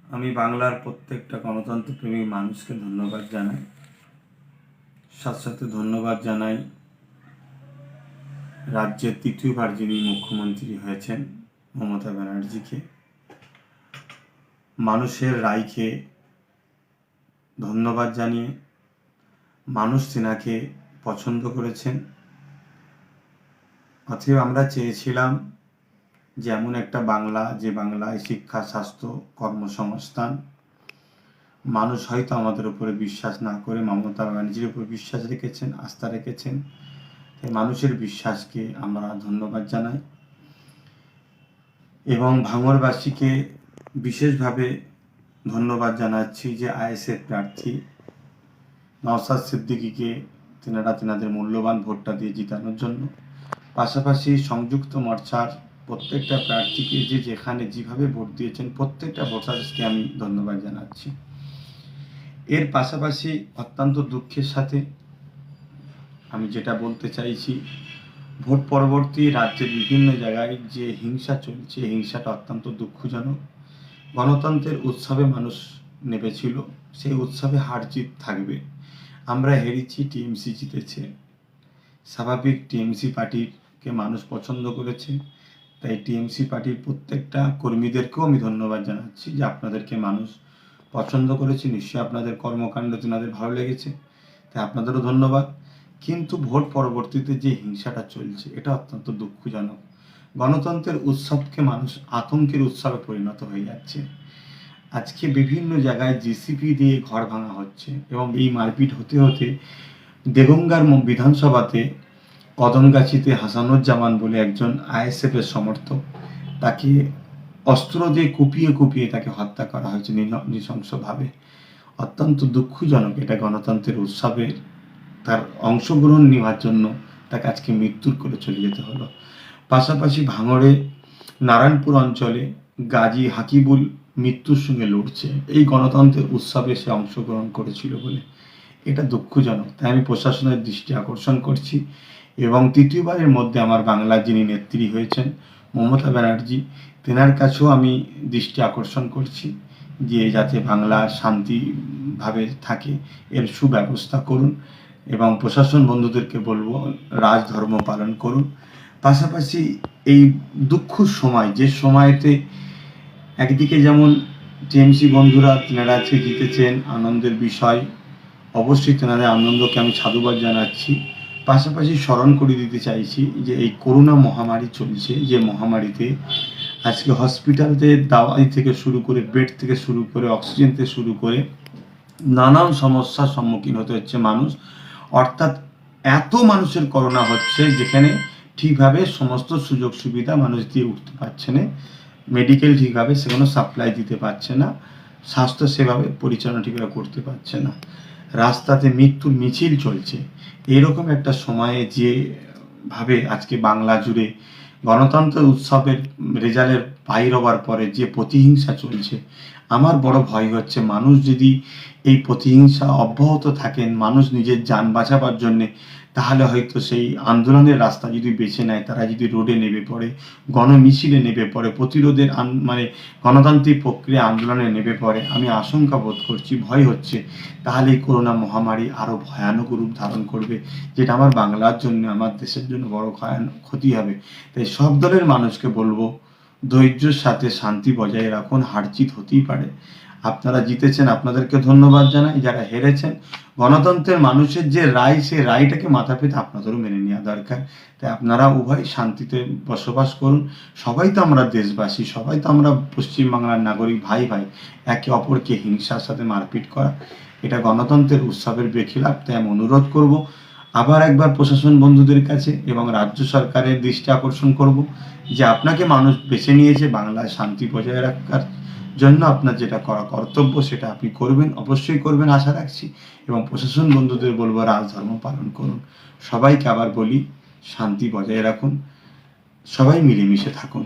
আমি বাংলার প্রত্যেকটা গণতন্ত্রপ্রেমী মানুষকে ধন্যবাদ জানাই। সাথে সাথে ধন্যবাদ জানাই রাজ্যের তৃতীয়বার যিনি মুখ্যমন্ত্রী হয়েছেন মমতা ব্যানার্জিকে। মানুষের রায়কে ধন্যবাদ জানিয়ে মানুষ তেনাকে পছন্দ করেছেন। অতএব আমরা চেয়েছিলাম যে এমন একটা বাংলা, যে বাংলায় শিক্ষা, স্বাস্থ্য, কর্মসংস্থান, মানুষ হয়তো আমাদের উপরে বিশ্বাস না করে মমতা ব্যানার্জির উপর বিশ্বাস রেখেছেন, আস্থা রেখেছেন। তাই মানুষের বিশ্বাসকে আমরা ধন্যবাদ জানাই এবং ভাঙড়বাসীকে বিশেষভাবে ধন্যবাদ জানাচ্ছি যে আইএসএফ প্রার্থী নওশাদ সিদ্দিকীকে তেনাদের মূল্যবান ভোটটা দিয়ে জিতানোর জন্য। পাশাপাশি সংযুক্ত মোর্চার প্রত্যেকটা প্রার্থীকে যেখানে যেভাবে ভোট দিয়েছেন প্রত্যেকটা ভোটারকে আমি ধন্যবাদ জানাচ্ছি। এর পাশাপাশি অত্যন্ত দুঃখের সাথে আমি যেটা বলতে চাইছি, ভোট পরবর্তী রাজ্যের বিভিন্ন জায়গায় যে হিংসা চলছে, হিংসাটা অত্যন্ত দুঃখজনক। গণতন্ত্রের উৎসবে মানুষ নেমেছিল, সেই উৎসবে হার জিত থাকবে। আমরা হেরেছি, টিএমসি জিতেছে। স্বাভাবিক, টিএমসি পার্টিকে মানুষ পছন্দ করেছে। তাই টিএমসি পার্টির প্রত্যেকটা কর্মীদেরকেও আমি ধন্যবাদ জানাচ্ছি যে আপনাদেরকে মানুষ পছন্দ করেছে। নিশ্চয়ই আপনাদের কর্মকাণ্ড তেনাদের ভালো লেগেছে, তাই আপনাদেরও ধন্যবাদ। কিন্তু ভোট পরবর্তীতে যে হিংসাটা চলছে এটা অত্যন্ত দুঃখজনক। গণতন্ত্রের উৎসবকে মানুষ আতঙ্কের উৎসবে পরিণত হয়ে যাচ্ছে। আজকে বিভিন্ন জায়গায় জিসিপি দিয়ে ঘর ভাঙা হচ্ছে এবং এই মারপিট হতে হতে দেগঙ্গার বিধানসভাতে কদমগাছিতে হাসানুজ্জামান বলে একজন আইএসএফ এর সমর্থক, তাকে অস্ত্র দিয়ে কুপিয়ে তাকে হত্যা করা হয়েছে নৃশংসভাবে। অত্যন্ত দুঃখজনক। এটা গণতন্ত্রের উৎসবে তার অংশগ্রহণ নেওয়ার জন্য তাকে আজকে মৃত্যুর করে চলে যেতে হলো। পাশাপাশি ভাঙড়ে নারায়ণপুর অঞ্চলে গাজী হাকিবুল মৃত্যুর সঙ্গে লড়ছে এই গণতন্ত্রের উৎসবে সে অংশগ্রহণ করেছিল বলে। এটা দুঃখজনক। তাই আমি প্রশাসনের দৃষ্টি আকর্ষণ করছি এবং তৃতীয়বারের মধ্যে আমার বাংলার যিনি নেত্রী হয়েছেন মমতা ব্যানার্জি, তেনার কাছেও আমি দৃষ্টি আকর্ষণ করছি যে যাতে বাংলা শান্তিভাবে থাকে এর সুব্যবস্থা করুন এবং প্রশাসন বন্ধুদেরকে বলবো রাজধর্ম পালন করুন। পাশাপাশি এই দুঃখ সময়, যে সময়তে একদিকে যেমন টিএমসি বন্ধুরা তেনারা আজকে জিতেছেন, আনন্দের বিষয়, অবশ্যই তেনাদের আনন্দকে আমি সাধুবাদ জানাচ্ছি। পাশাপাশি স্মরণ করে দিতে চাইছি যে এই করোনা মহামারী চলছে, যে মহামারীতে আজকে হসপিটালতে দাওয়াই থেকে শুরু করে, বেড থেকে শুরু করে, অক্সিজেন থেকে শুরু করে নানান সমস্যার সম্মুখীন হতে হচ্ছে মানুষ। অর্থাৎ এত মানুষের করোনা হচ্ছে যেখানে ঠিকভাবে সমস্ত সুযোগ সুবিধা মানুষ দিয়ে উঠতে পারছে না, মেডিকেল ঠিকভাবে সেগুলো সাপ্লাই দিতে পারছে না, স্বাস্থ্য সেভাবে পরিচালনা ঠিকভাবে করতে পারছে না, রাস্তাতে মৃত্যুর মিছিল চলছে। এরকম একটা সময়ে যেভাবে আজকে বাংলা জুড়ে গণতন্ত্র উৎসবের রেজাল্টের বাইর হওয়ার পরে যে প্রতিহিংসা চলছে, আমার বড় ভয় হচ্ছে মানুষ যদি এই প্রতিহিংসা অব্যাহত থাকেন, মানুষ নিজের যান বাঁচাবার জন্যে, তাহলে হয়তো সেই আন্দোলনের রাস্তা যদি বেছে নেয়, তারা যদি রোডে নেমে পড়ে, গণমিছিলে নেমে পড়ে, প্রতিরোধের গণতান্ত্রিক প্রক্রিয়া আন্দোলনে নেমে পড়ে, আমি আশঙ্কা বোধ করছি, ভয় হচ্ছে, তাহলে এই করোনা মহামারী আরও ভয়ানক রূপ ধারণ করবে, যেটা আমার বাংলার জন্য, আমার দেশের জন্য বড় ক্ষতি হবে। তাই সব দলের মানুষকে বলবো ধৈর্যের সাথে শান্তি বজায় রাখুন। হার জিত হতেই পারে। আপনারা জিতেছেন, আপনাদেরকে ধন্যবাদ জানাই। যারা হেরেছেন, গণতন্ত্রের মানুষের যে রায়, সেই রায়টাকে মাথা পেতে আপনাদেরও মেনে নেওয়া দরকার। তাই আপনারা উভয় শান্তিতে বসবাস করুন। সবাই তো আমরা দেশবাসী, সবাই তো আমরা পশ্চিমবাংলার নাগরিক, ভাই ভাই। একে অপরকে হিংসার সাথে মারপিট করা এটা গণতন্ত্রের উৎসবের বেখিলাফ। তাই আমি অনুরোধ করব আবার একবার প্রশাসন বন্ধুদের কাছে এবং রাজ্য সরকারের দৃষ্টি আকর্ষণ করব যে আপনাকে মানুষ বেছে নিয়েছে বাংলায় শান্তি বজায় রাখার জন্য। আপনার যেটা করা কর্তব্য সেটা আপনি করবেন, অবশ্যই করবেন আশা রাখছি। এবং প্রশাসন বন্ধুদের বলবো রাজধর্ম পালন করুন। সবাইকে আবার বলি শান্তি বজায় রাখুন, সবাই মিলেমিশে থাকুন।